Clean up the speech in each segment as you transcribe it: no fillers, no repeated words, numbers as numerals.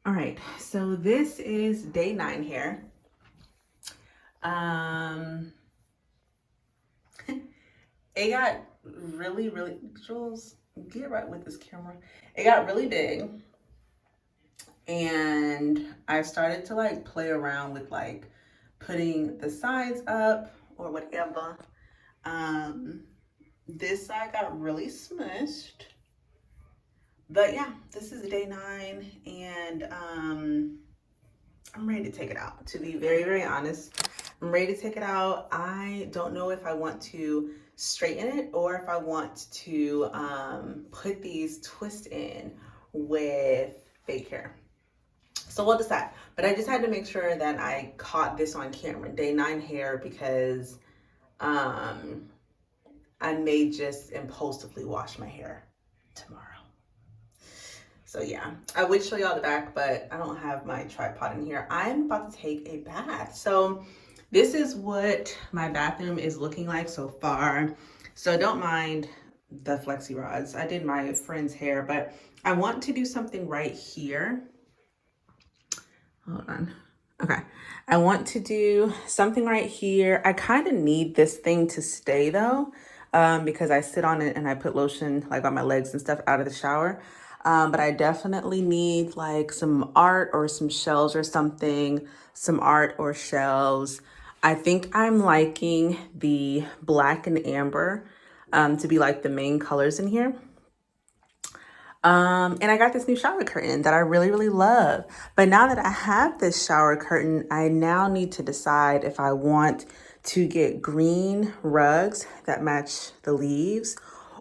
All right, so this is day 9 here. It got really, Jules, get right with this camera. It got really big, and I started to like play around with like putting the sides up or whatever. Um, this side got really smushed, but yeah, this is day 9, and I'm ready to take it out. To be very honest, I'm ready to take it out. I don't know if I want to straighten it or if I want to put these twists in with fake hair. So we'll decide. But I just had to make sure that I caught this on camera, day 9 hair, because um, I may just impulsively wash my hair tomorrow. So yeah, I would show y'all the back, but I don't have my tripod in here. I'm about to take a bath. So this is what my bathroom is looking like so far. So don't mind the flexi rods. I did my friend's hair, but I want to do something right here. Hold on. Okay. I want to do something right here. I kind of need this thing to stay though, because I sit on it and I put lotion like on my legs and stuff out of the shower. But I definitely need like some art or some shells or something, some art or shells. I think I'm liking the black and amber to be like the main colors in here. And I got this new shower curtain that I really love. But now that I have this shower curtain, I now need to decide if I want to get green rugs that match the leaves,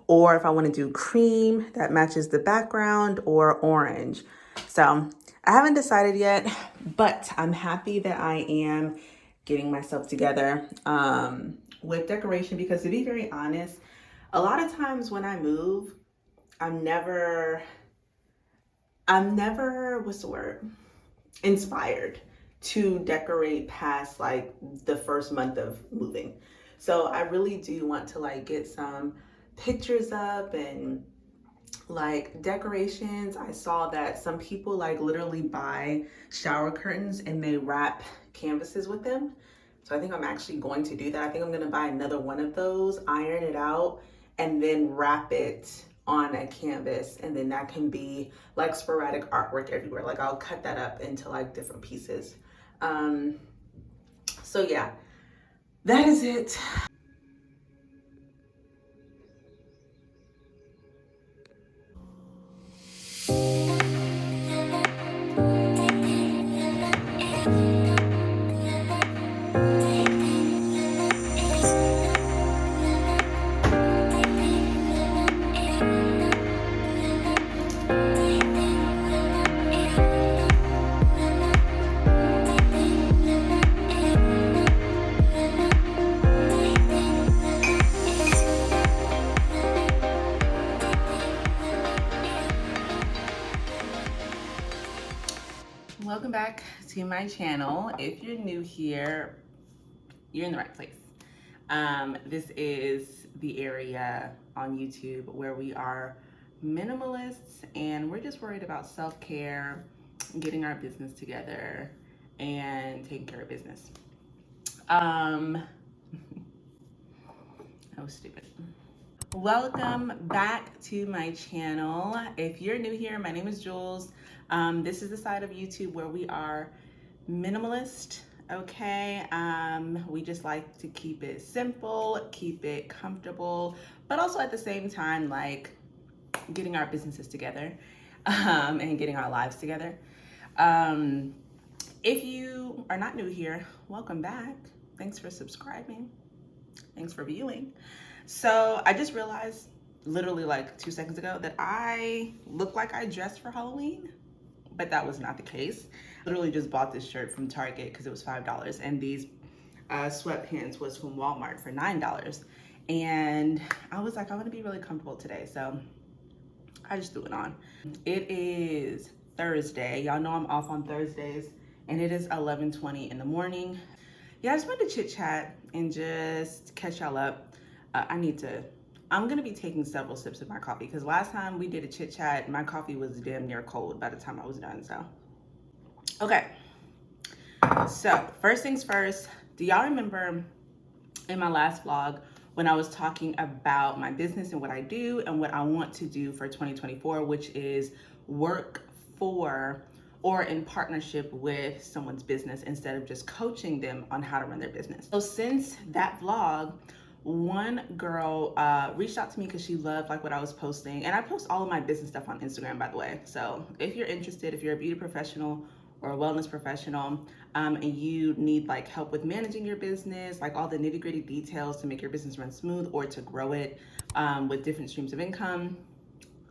or if I want to do cream that matches the background, or orange. So I haven't decided yet, but I'm happy that I am getting myself together with decoration, because to be very honest, a lot of times when I move, I'm never, what's the word? Inspired to decorate past like the first month of moving. So I really do want to like get some pictures up and like decorations. I saw that some people like literally buy shower curtains and they wrap canvases with them. So I think I'm actually going to do that. I think I'm going to buy another one of those, iron it out, and then wrap it on a canvas. And then that can be like sporadic artwork everywhere. Like I'll cut that up into like different pieces. Um, so yeah, that is it. Welcome back to my channel. If you're new here, you're in the right place. This is the area on YouTube where we are minimalists and we're just worried about self-care, getting our business together, and taking care of business. That was stupid. Welcome back to my channel. If you're new here, my name is Jules. This is the side of YouTube where we are minimalist, okay? We just like to keep it simple, keep it comfortable, but also at the same time, like getting our businesses together and getting our lives together. If you are not new here, welcome back. Thanks for subscribing. Thanks for viewing. So I just realized literally like 2 seconds ago that I look like I dressed for Halloween, but that was not the case. Literally just bought this shirt from Target because it was $5, and these sweatpants was from Walmart for $9. And I was like, I want to be really comfortable today, so I just threw it on. It is Thursday. Y'all know I'm off on Thursdays, and it is 11:20 in the morning. Yeah, I just wanted to chit chat and just catch y'all up. I'm gonna be taking several sips of my coffee because last time we did a chit chat, my coffee was damn near cold by the time I was done, so Okay, so first things first, do y'all remember in my last vlog when I was talking about my business and what I do and what I want to do for 2024, which is work for or in partnership with someone's business instead of just coaching them on how to run their business. So since that vlog, one girl reached out to me because she loved like what I was posting, and I post all of my business stuff on Instagram, by the way. So if you're interested, if you're a beauty professional or a wellness professional, and you need like help with managing your business, like all the nitty gritty details to make your business run smooth or to grow it with different streams of income,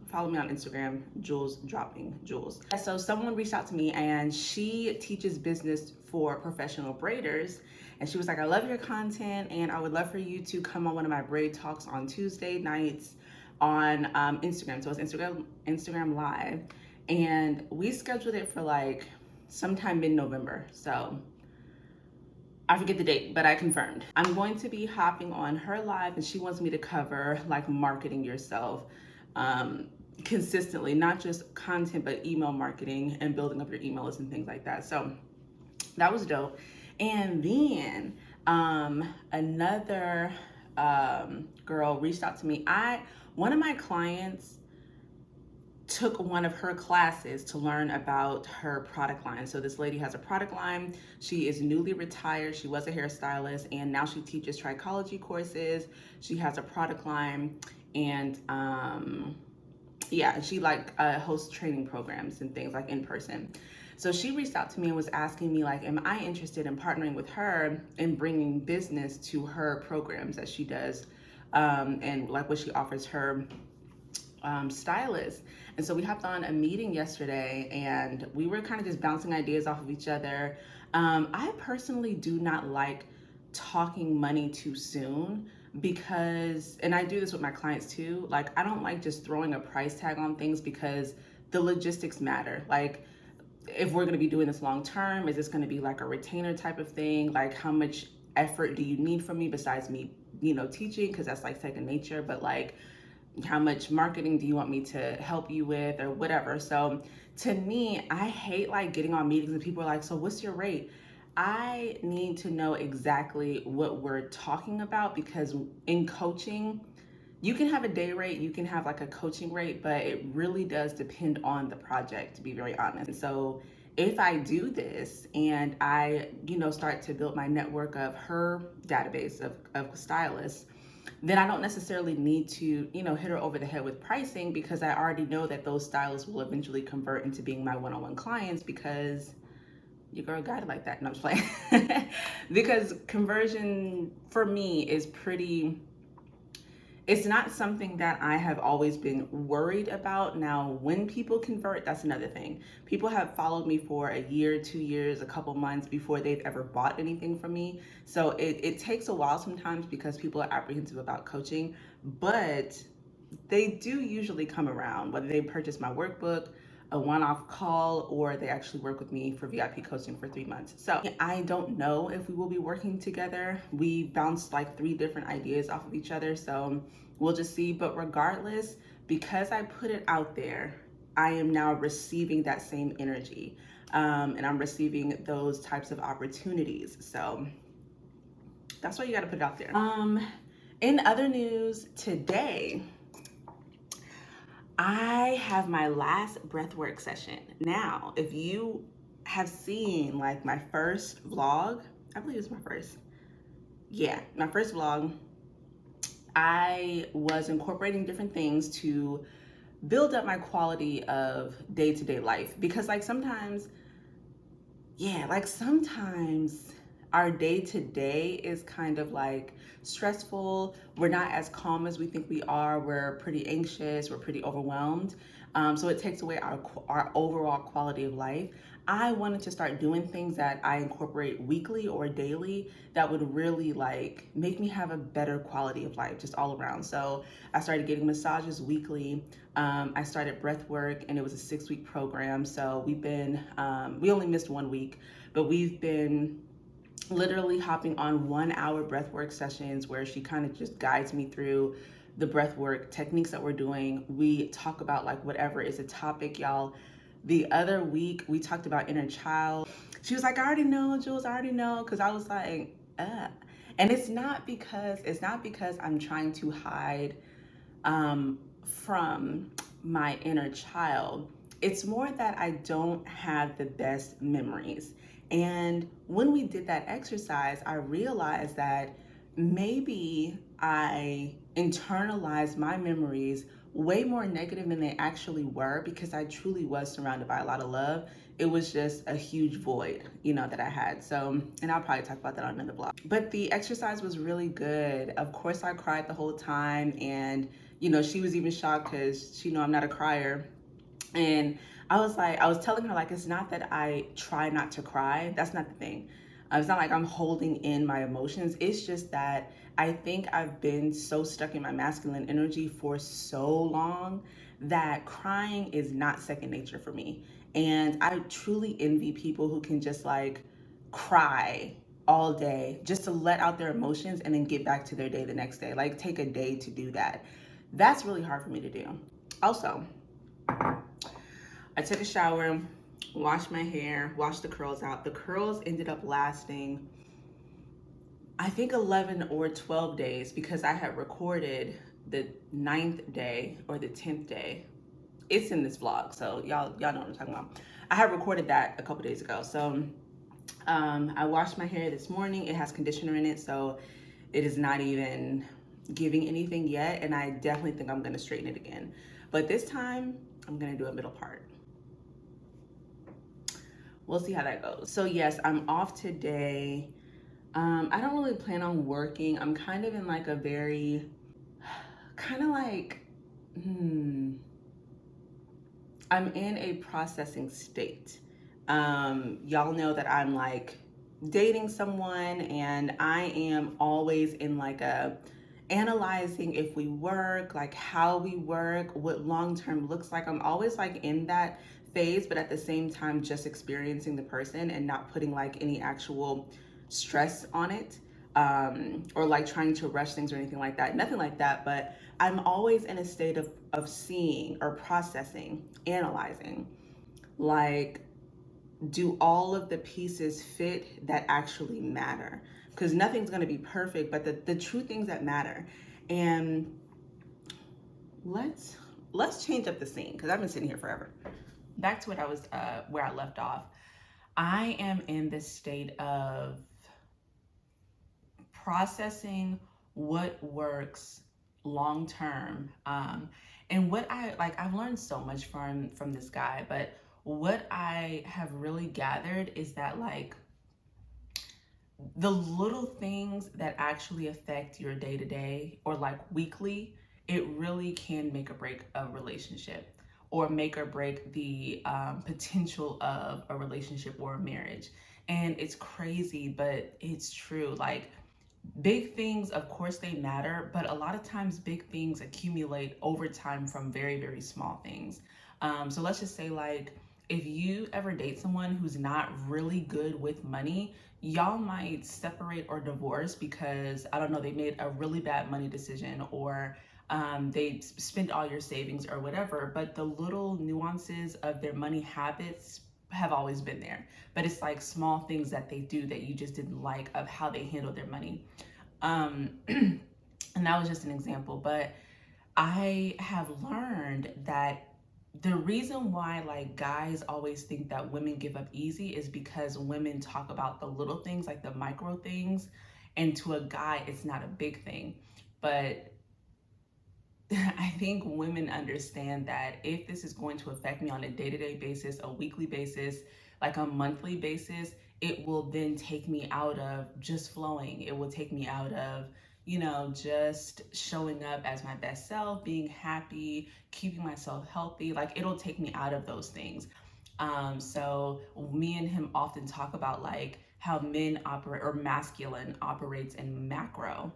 follow me on Instagram, jewelsdroppingjewels. So someone reached out to me and she teaches business for professional braiders. And she was like, I love your content and I would love for you to come on one of my braid talks on Tuesday nights on Instagram. So it's Instagram Live. And we scheduled it for like sometime mid-November. So I forget the date, but I confirmed. I'm going to be hopping on her live and she wants me to cover like marketing yourself consistently, not just content, but email marketing and building up your email list and things like that. So that was dope. And then another girl reached out to me. One of my clients took one of her classes to learn about her product line. So this lady has a product line. She is newly retired. She was a hairstylist and now she teaches trichology courses. She has a product line and yeah, she like hosts training programs and things like in person. So she reached out to me and was asking me like, am I interested in partnering with her and bringing business to her programs that she does and like what she offers her stylists. And so we hopped on a meeting yesterday and we were kind of just bouncing ideas off of each other. I personally do not like talking money too soon because, and I do this with my clients too, like I don't like just throwing a price tag on things because the logistics matter. Like if we're going to be doing this long term, is this going to be like a retainer type of thing? Like how much effort do you need from me besides me, you know, teaching? Because that's like second nature, but like how much marketing do you want me to help you with or whatever. So to me, I hate like getting on meetings and people are like, so what's your rate? I need to know exactly what we're talking about because in coaching, you can have a day rate, you can have like a coaching rate, but it really does depend on the project, to be very honest. And so if I do this and I, you know, start to build my network of her database of stylists, then I don't necessarily need to, you know, hit her over the head with pricing because I already know that those stylists will eventually convert into being my one-on-one clients because your girl got it like that. No, I'm just playing. Because conversion for me is pretty, it's not something that I have always been worried about. Now, when people convert, that's another thing. People have followed me for a year, 2 years, a couple months before they've ever bought anything from me. So it takes a while sometimes because people are apprehensive about coaching, but they do usually come around, whether they purchase my workbook, a one-off call, or they actually work with me for VIP coaching for 3 months. So I don't know if we will be working together. We bounced like 3 different ideas off of each other, so we'll just see. But regardless, because I put it out there, I am now receiving that same energy, and I'm receiving those types of opportunities. So that's why you got to put it out there. In other news today, I have my last breathwork session. Now, if you have seen like my first vlog, I believe it's my first. Yeah, my first vlog, I was incorporating different things to build up my quality of day-to-day life because like sometimes, yeah, like sometimes our day-to-day is kind of like stressful. We're not as calm as we think we are. We're pretty anxious. We're pretty overwhelmed. So it takes away our overall quality of life. I wanted to start doing things that I incorporate weekly or daily that would really like make me have a better quality of life just all around. So I started getting massages weekly. I started breath work and it was a 6-week program. So we've been, we only missed 1 week, but we've been literally hopping on 1-hour breathwork sessions where she kind of just guides me through the breathwork techniques that we're doing. We talk about like whatever is a topic, y'all. The other week we talked about inner child. She was like, I already know, Jules, I already know. Cause I was like, and it's not because I'm trying to hide from my inner child. It's more that I don't have the best memories. And when we did that exercise, I realized that maybe I internalized my memories way more negative than they actually were, because I truly was surrounded by a lot of love. It was just a huge void, that I had. So, and I'll probably talk about that on another blog. But the exercise was really good. Of course, I cried the whole time. And, she was even shocked because she know I'm not a crier. And I was telling her, like, it's not that I try not to cry. That's not the thing. It's not like I'm holding in my emotions. It's just that I think I've been so stuck in my masculine energy for so long that crying is not second nature for me. And I truly envy people who can just like cry all day just to let out their emotions and then get back to their day the next day. Like, take a day to do that. That's really hard for me to do. Also, I took a shower, washed my hair, washed the curls out. The curls ended up lasting, I think, 11 or 12 days, because I had recorded the 9th day or the 10th day. It's in this vlog, so y'all know what I'm talking about. I had recorded that a couple days ago. So I washed my hair this morning. It has conditioner in it, so it is not even giving anything yet. And I definitely think I'm gonna straighten it again. But this time, I'm gonna do a middle part. We'll see how that goes. So yes, I'm off today. I don't really plan on working. I'm kind of in like a very, kind of like, I'm in a processing state. Y'all know that I'm like dating someone, and I am always in like a analyzing if we work, like how we work, what long-term looks like. I'm always like in that phase, but at the same time just experiencing the person and not putting like any actual stress on it, or like trying to rush things or anything like that. Nothing like that, but I'm always in a state of seeing or processing, analyzing, like, do all of the pieces fit that actually matter? Because nothing's going to be perfect, but the true things that matter. And let's change up the scene, because I've been sitting here forever. Back to what I was where I left off. I am in this state of processing what works long term, and what I've learned so much from this guy, but what I have really gathered is that, like, the little things that actually affect your day to day or like weekly, it really can make or break a relationship, or make or break the potential of a relationship or a marriage. And it's crazy, but it's true. Like, big things, of course, they matter, but a lot of times big things accumulate over time from very, very small things. So let's just say, like, if you ever date someone who's not really good with money, y'all might separate or divorce because, I don't know, they made a really bad money decision, or they spent all your savings or whatever, but the little nuances of their money habits have always been there. But it's like small things that they do that you just didn't like of how they handle their money. And that was just an example. But I have learned that the reason why, like, guys always think that women give up easy is because women talk about the little things, like the micro things, and to a guy it's not a big thing. But I think women understand that if this is going to affect me on a day-to-day basis, a weekly basis, like a monthly basis, it will then take me out of just flowing. It will take me out of, just showing up as my best self, being happy, keeping myself healthy. Like, it'll take me out of those things. So me and him often talk about like how men operate, or masculine operates in macro,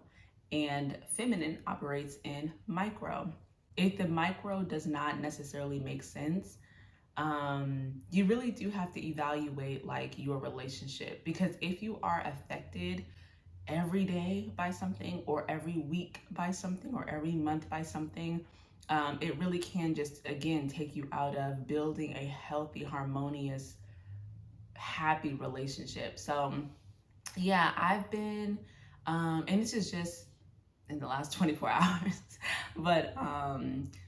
and feminine operates in micro. If the micro does not necessarily make sense, you really do have to evaluate like your relationship, because if you are affected every day by something, or every week by something, or every month by something, it really can just, again, take you out of building a healthy, harmonious, happy relationship. So, yeah, I've been, and this is just in the last 24 hours, but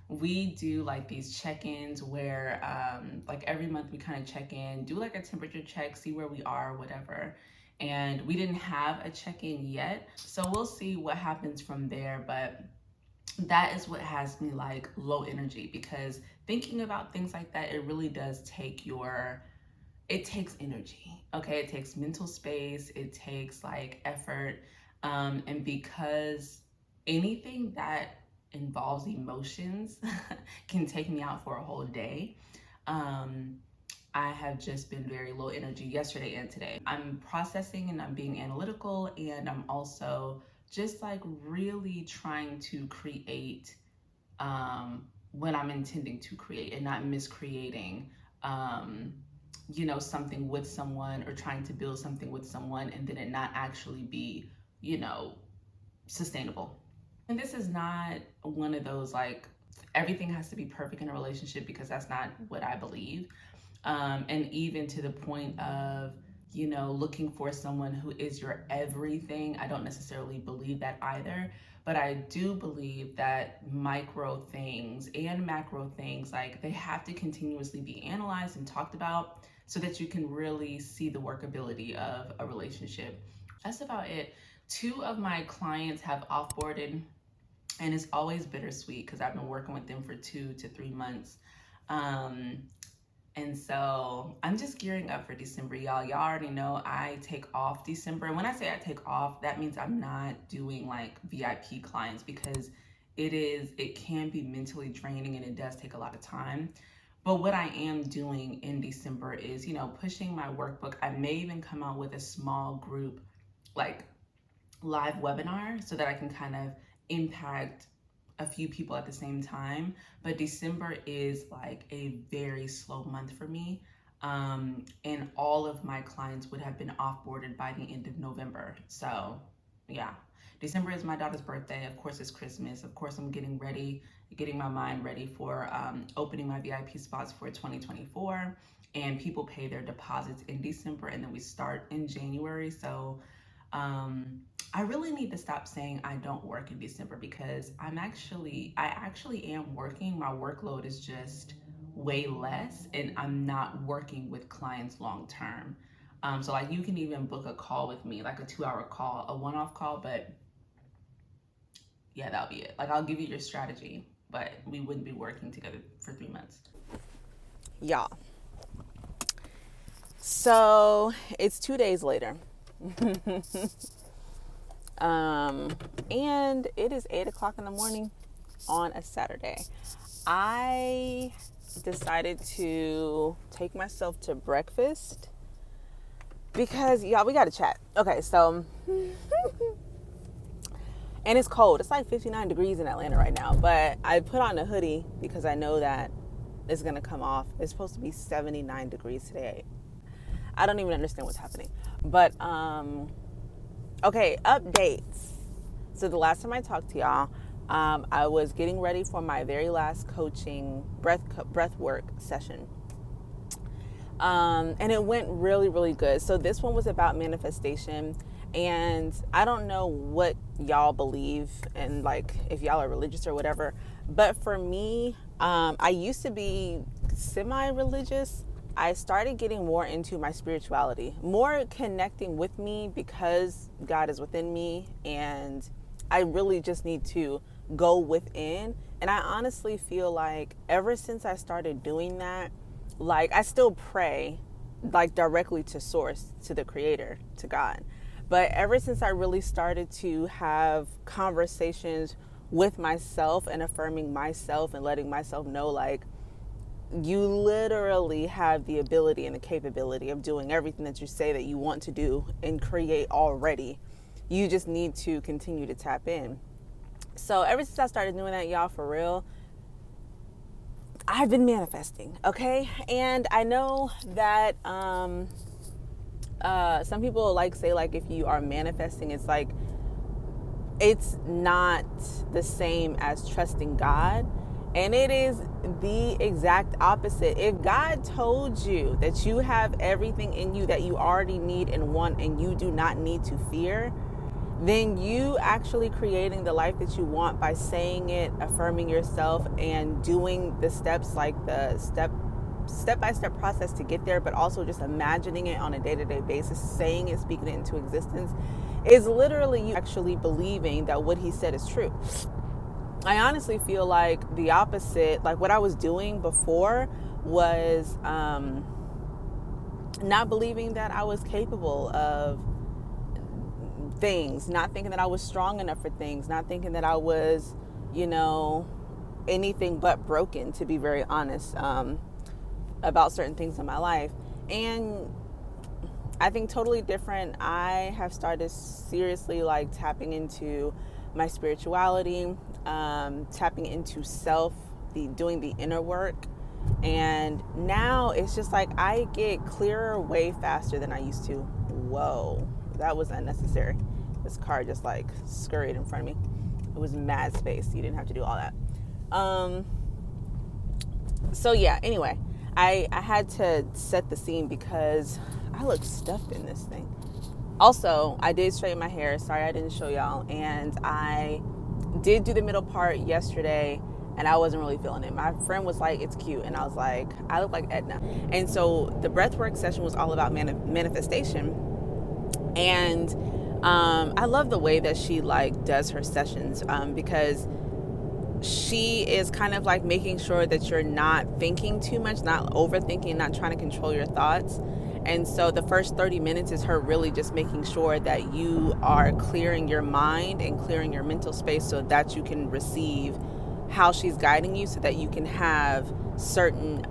we do like these check-ins where like every month we kind of check in, do like a temperature check, see where we are, whatever. And we didn't have a check-in yet, so we'll see what happens from there. But that is what has me like low energy, because thinking about things like that, it really does take your, it takes energy. Okay, it takes mental space, it takes like effort. And because anything that involves emotions can take me out for a whole day, um, I have just been very low energy yesterday and today. I'm processing and I'm being analytical, and I'm also just like really trying to create what I'm intending to create and not miscreating, um, something with someone, or trying to build something with someone and then it not actually be, sustainable. And this is not one of those like everything has to be perfect in a relationship, because that's not what I believe. And even to the point of, looking for someone who is your everything, I don't necessarily believe that either. But I do believe that micro things and macro things, like they have to continuously be analyzed and talked about so that you can really see the workability of a relationship. That's about it. Two of my clients have offboarded, and it's always bittersweet because I've been working with them for 2 to 3 months. Um, and so I'm just gearing up for December, y'all. Y'all already know I take off December. And when I say I take off, that means I'm not doing like VIP clients, because it can be mentally draining and it does take a lot of time. But what I am doing in December is, pushing my workbook. I may even come out with a small group, like live webinar, so that I can kind of impact a few people at the same time. But December is like a very slow month for me. And all of my clients would have been offboarded by the end of November. So yeah, December is my daughter's birthday. Of course, it's Christmas. Of course, I'm getting ready, getting my mind ready for opening my VIP spots for 2024. And people pay their deposits in December, and then we start in January. So I really need to stop saying I don't work in December, because I actually am working. My workload is just way less, and I'm not working with clients long term. So like you can even book a call with me, like a 2-hour call, a one-off call, but yeah, that'll be it. Like I'll give you your strategy, but we wouldn't be working together for 3 months. Y'all. So it's 2 days later. And it is 8 o'clock in the morning on a Saturday. I decided to take myself to breakfast because, y'all, we got to chat. Okay, so, and it's cold. It's like 59 degrees in Atlanta right now, but I put on a hoodie because I know that it's going to come off. It's supposed to be 79 degrees today. I don't even understand what's happening. But, okay, updates. So the last time I talked to y'all, I was getting ready for my very last coaching breath work session. And it went really, really good. So this one was about manifestation. And I don't know what y'all believe and like if y'all are religious or whatever. But for me, I used to be semi-religious. I started getting more into my spirituality, more connecting with me because God is within me, and I really just need to go within. And I honestly feel like ever since I started doing that, like I still pray like directly to source, to the creator, to God. But ever since I really started to have conversations with myself and affirming myself and letting myself know, like, you literally have the ability and the capability of doing everything that you say that you want to do and create already. You just need to continue to tap in. So ever since I started doing that, y'all, for real, I've been manifesting, okay? And I know that some people like say, like, if you are manifesting, it's like it's not the same as trusting God. And it is the exact opposite. If God told you that you have everything in you that you already need and want, and you do not need to fear, then you actually creating the life that you want by saying it, affirming yourself, and doing the steps, like the step-by-step process to get there, but also just imagining it on a day-to-day basis, saying it, speaking it into existence, is literally you actually believing that what he said is true. I honestly feel like the opposite, like what I was doing before was not believing that I was capable of things, not thinking that I was strong enough for things, not thinking that I was, anything but broken, to be very honest, about certain things in my life. And I think totally different. I have started seriously like tapping into my spirituality, tapping into self, doing the inner work. And now it's just like I get clearer way faster than I used to. Whoa, that was unnecessary. This car just like scurried in front of me. It was mad space. You didn't have to do all that. So yeah, anyway, I had to set the scene because I look stuffed in this thing. Also, I did straighten my hair. Sorry I didn't show y'all. And I did do the middle part yesterday, and I wasn't really feeling it. My friend was like, it's cute. And I was like, I look like Edna. And so the breathwork session was all about manifestation. And I love the way that she like does her sessions, because she is kind of like making sure that you're not thinking too much, not overthinking, not trying to control your thoughts. And so the first 30 minutes is her really just making sure that you are clearing your mind and clearing your mental space so that you can receive how she's guiding you, so that you can have certain,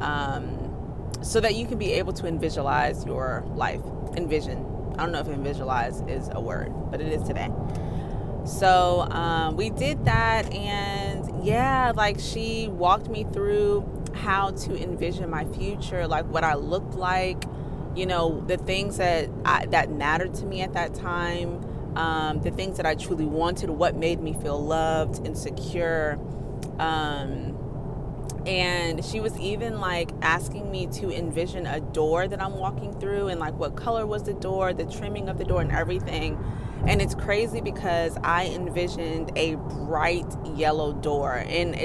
so that you can be able to visualize your life. Envision. I don't know if visualize is a word, but it is today. So we did that, and yeah, like she walked me through how to envision my future, like what I looked like, the things that mattered to me at that time, the things that I truly wanted, what made me feel loved and secure. And she was even like asking me to envision a door that I'm walking through, and like what color was the door, the trimming of the door, and everything. And it's crazy because I envisioned a bright yellow door, and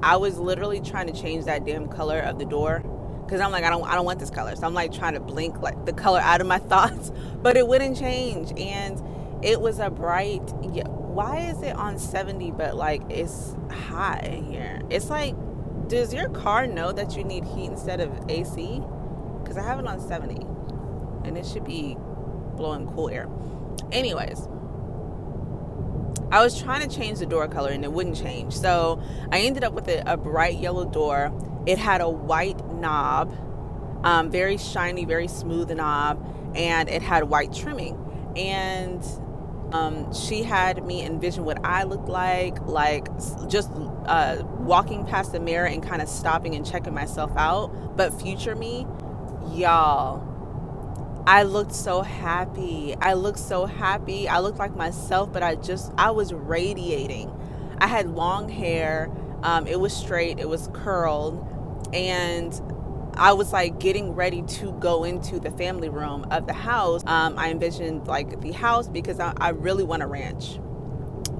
I was literally trying to change that damn color of the door, because I'm like, I don't want this color. So I'm like trying to blink like the color out of my thoughts, but it wouldn't change. And it was a bright, why is it on 70 but like it's hot in here? It's like, does your car know that you need heat instead of AC? Because I have it on 70 and it should be blowing cool air. Anyways, I was trying to change the door color and it wouldn't change. So I ended up with a bright yellow door. It had a white knob, very shiny, very smooth knob, and it had white trimming. And she had me envision what I looked like just walking past the mirror and kind of stopping and checking myself out. But future me, y'all, I looked so happy. I looked like myself, but I was radiating. I had long hair. It was straight. It was curled. And I was like getting ready to go into the family room of the house. I envisioned like the house because I really want a ranch.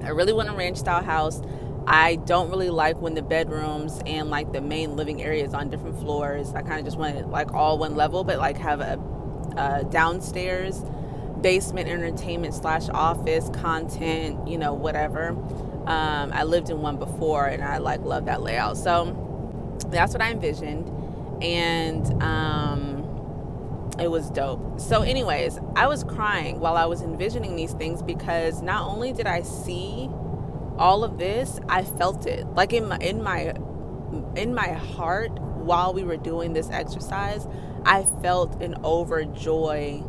I really want a ranch style house. I don't really like when the bedrooms and like the main living area is on different floors. I kind of just want it like all one level, but like have a downstairs basement entertainment / office content, whatever. I lived in one before and I like love that layout. So that's what I envisioned. And it was dope. So anyways, I was crying while I was envisioning these things because not only did I see all of this, I felt it like in my heart while we were doing this exercise. I felt an overjoy,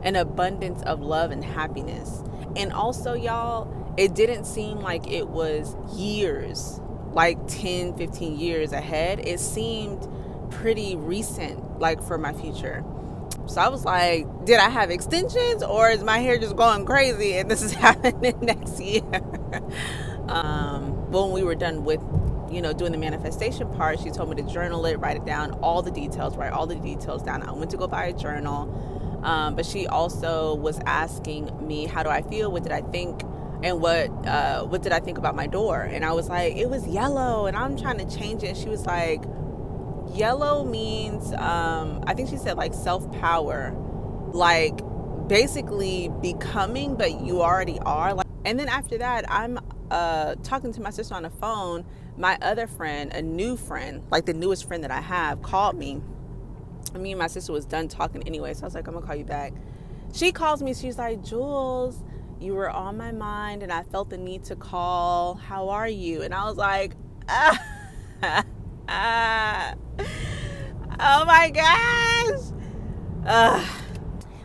an abundance of love and happiness. And also, y'all, it didn't seem like it was years, like 10, 15 years ahead. It seemed pretty recent, like for my future. So I was like, did I have extensions or is my hair just going crazy and this is happening next year? When we were done with doing the manifestation part, she told me to journal it, write it down, all the details, write all the details down. I went to go buy a journal. But she also was asking me, how do I feel? What did I think? And what did I think about my door? And I was like, it was yellow, and I'm trying to change it. And she was like, yellow means, I think she said like self-power, like basically becoming, but you already are. Like, and then after that, I'm talking to my sister on the phone. My other friend, a new friend, like the newest friend that I have, called me. Me and my sister was done talking anyway, so I was like, I'm gonna call you back. She calls me, she's like, Jules, you were on my mind and I felt the need to call. How are you? And I was like, oh my gosh.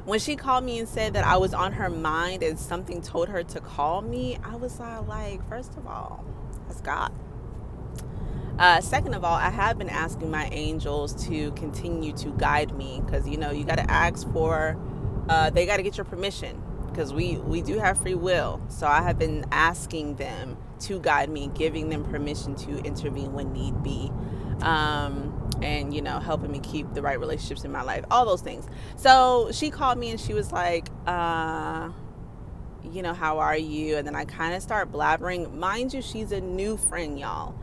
When she called me and said that I was on her mind and something told her to call me, I was like, first of all, that's God. Second of all, I have been asking my angels to continue to guide me, because you got to ask for, they got to get your permission, because we do have free will. So I have been asking them to guide me, giving them permission to intervene when need be, and helping me keep the right relationships in my life, all those things. So she called me and she was like, how are you? And then I kind of start blabbering. Mind you, she's a new friend, y'all.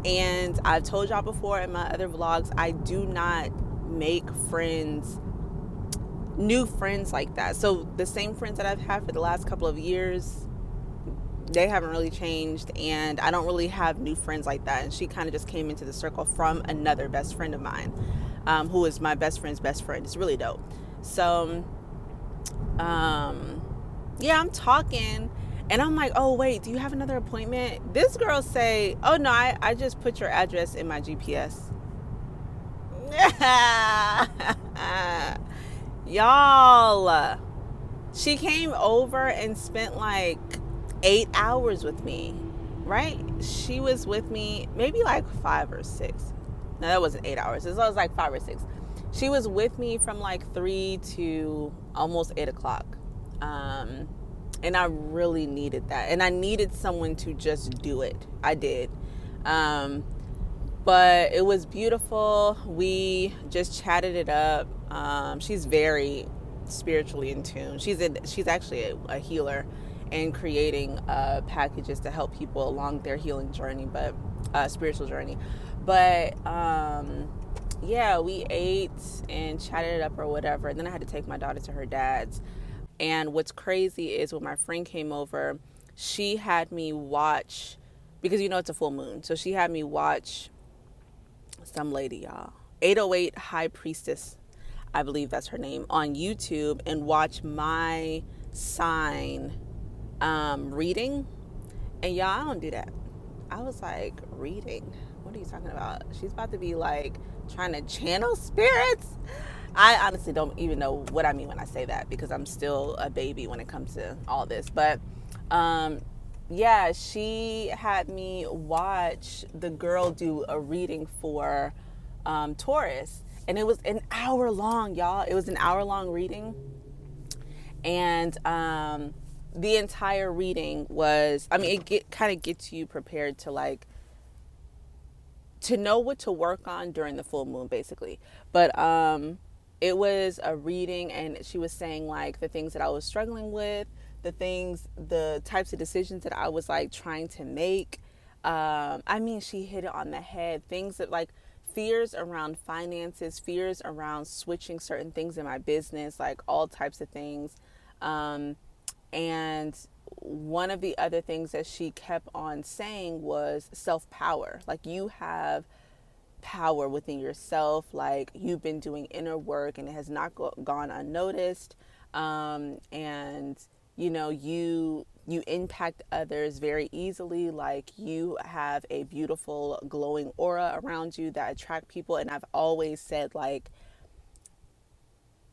And I've told y'all before in my other vlogs, I do not make new friends like that. So the same friends that I've had for the last couple of years, they haven't really changed. And I don't really have new friends like that. And she kind of just came into the circle from another best friend of mine, who is my best friend's best friend. It's really dope. So, yeah, I'm talking. And I'm like, oh, wait, do you have another appointment? This girl say, oh, no, I just put your address in my GPS. Y'all, she came over and spent like 8 hours with me, right? She was with me maybe like 5 or 6. No, that wasn't 8 hours. It was like 5 or 6. She was with me from like 3 to almost 8 o'clock. And I really needed that. And I needed someone to just do it. I did. But it was beautiful. We just chatted it up. She's very spiritually in tune. She's actually a healer, and creating packages to help people along their healing journey, but spiritual journey. But yeah, we ate and chatted it up or whatever. And then I had to take my daughter to her dad's. And what's crazy is when my friend came over, she had me watch, because it's a full moon. So she had me watch some lady, y'all, 808 High Priestess, I believe that's her name, on YouTube, and watch my sign reading. And y'all, I don't do that. I was like, reading? What are you talking about? She's about to be like trying to channel spirits. I honestly don't even know what I mean when I say that, because I'm still a baby when it comes to all this. But yeah, she had me watch the girl do a reading for Taurus. And it was an hour long, y'all. It was an hour long reading. And the entire reading was, it kind of gets you prepared to to know what to work on during the full moon, basically. But it was a reading, and she was saying like the things that I was struggling with, the types of decisions that I was like trying to make. She hit it on the head. Things that like fears around finances, fears around switching certain things in my business, like all types of things. And one of the other things that she kept on saying was self-power. Like, you have power within yourself. Like, you've been doing inner work and it has not gone unnoticed. And you impact others very easily. Like, you have a beautiful glowing aura around you that attract people. And I've always said, like,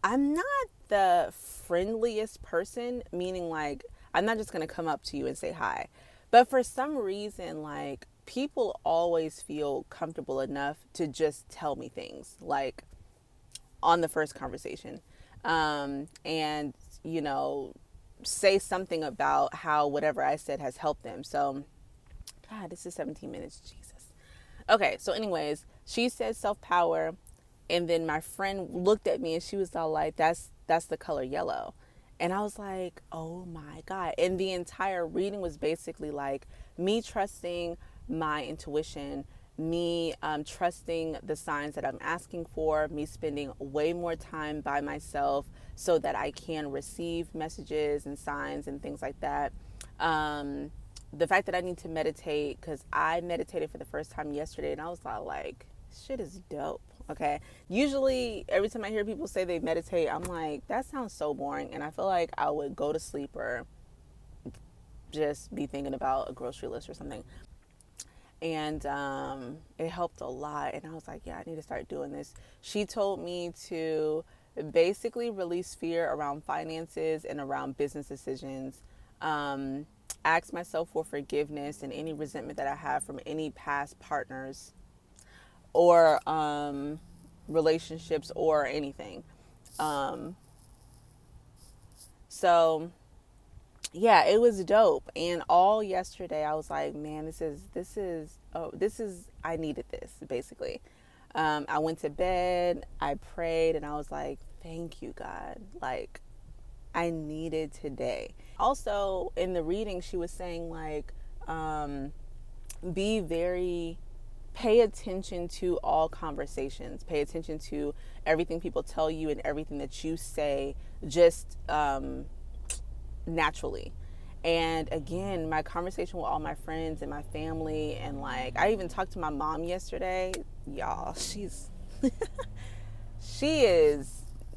I'm not the friendliest person, meaning like I'm not just going to come up to you and say hi. But for some reason, like, people always feel comfortable enough to just tell me things, like on the first conversation. And, say something about how whatever I said has helped them. So, God, this is 17 minutes. Jesus. Okay, so anyways, she said self-power, and then my friend looked at me and she was all like, that's the color yellow. And I was like, oh my God. And the entire reading was basically like me trusting my intuition, me trusting the signs that I'm asking for, me spending way more time by myself so that I can receive messages and signs and things like that. The fact that I need to meditate, because I meditated for the first time yesterday and I was like, shit is dope. Okay. Usually, every time I hear people say they meditate, I'm like, that sounds so boring. And I feel like I would go to sleep or just be thinking about a grocery list or something. And it helped a lot. And I was like, yeah, I need to start doing this. She told me to basically release fear around finances and around business decisions. Ask myself for forgiveness and any resentment that I have from any past partners or relationships or anything. So yeah, it was dope. And all yesterday I was like, man, I needed this basically. I went to bed, I prayed, and I was like, thank you, God. Like, I needed today. Also, in the reading, she was saying like, pay attention to all conversations. Pay attention to everything people tell you and everything that you say just naturally. And again, my conversation with all my friends and my family, and like, I even talked to my mom yesterday. Y'all, she's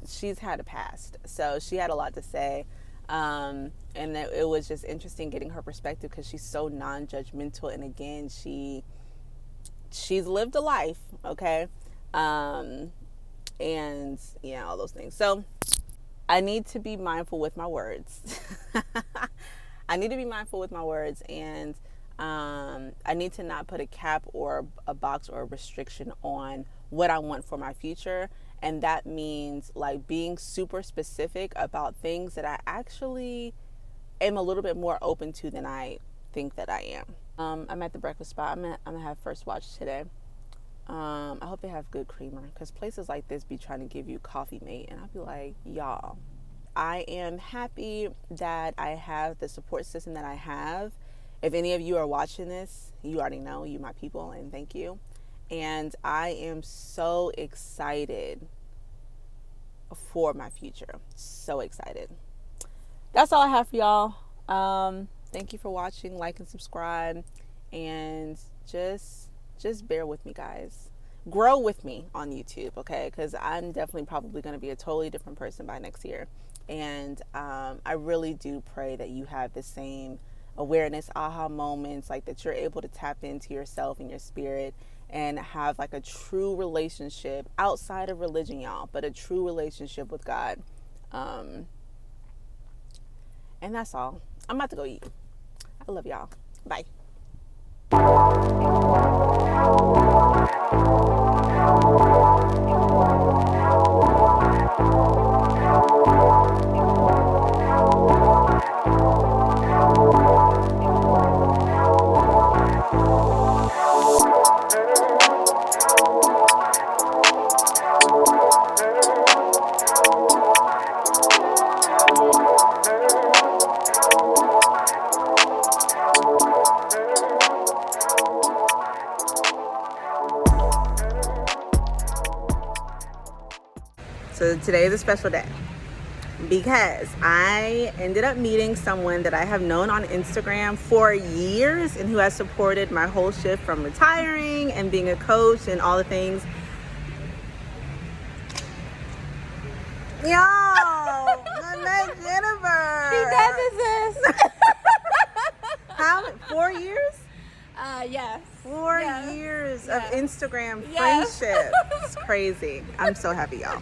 she's had a past, so she had a lot to say. And it was just interesting getting her perspective because she's so non-judgmental, and again, she's lived a life, okay? And yeah, all those things. So I need to be mindful with my words. I need to be mindful with my words, and I need to not put a cap or a box or a restriction on what I want for my future. And that means like being super specific about things that I actually am a little bit more open to than I think that I am. I'm at the breakfast spot. I'm gonna have First Watch today. I hope they have good creamer, because places like this be trying to give you coffee mate, and I'll be like, y'all. I am happy that I have the support system that I have. If any of you are watching this, you already know, you my people, and thank you. And I am so excited for my future. So excited. That's all I have for y'all. Thank you for watching. Like and subscribe, and just bear with me, guys. Grow with me on YouTube, okay? Because I'm definitely probably going to be a totally different person by next year. And I really do pray that you have the same awareness, aha moments, like that you're able to tap into yourself and your spirit and have like a true relationship outside of religion, y'all, but a true relationship with God. And that's all. I'm about to go eat. I love y'all. Bye. So today is a special day because I ended up meeting someone that I have known on Instagram for years and who has supported my whole shift from retiring and being a coach and all the things. Yo, I met Jennifer. She does this. How? 4 years? Yes. 4 years of Yeah. Instagram Yes. friendship. It's crazy. I'm so happy, y'all.